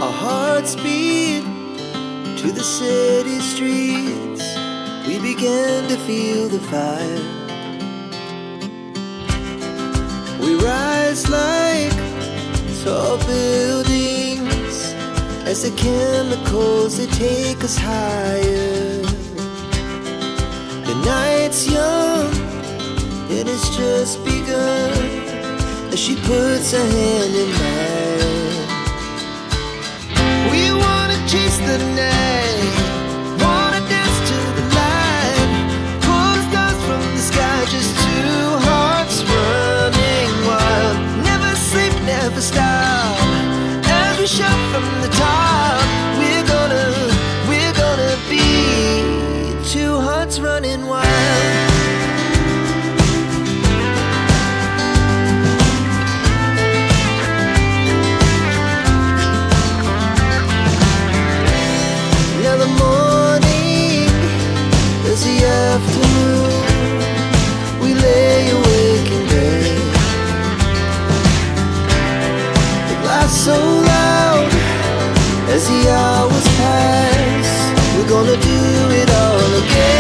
Our hearts beat to the city streets. We began to feel the fire. We rise like tall buildings as the chemicals they take us higher. The night's young, it has just begun as she puts her hand in mine. We wanna chase the night, wanna dance to the light, pull the stars from the sky, just two hearts running wild. Never sleep, never stop, as we shout from the top. We're gonna be two hearts running wild. Now the morning is the afternoon. We lay awake in bed. The laughs so loud as the hours pass. We're gonna do it all again.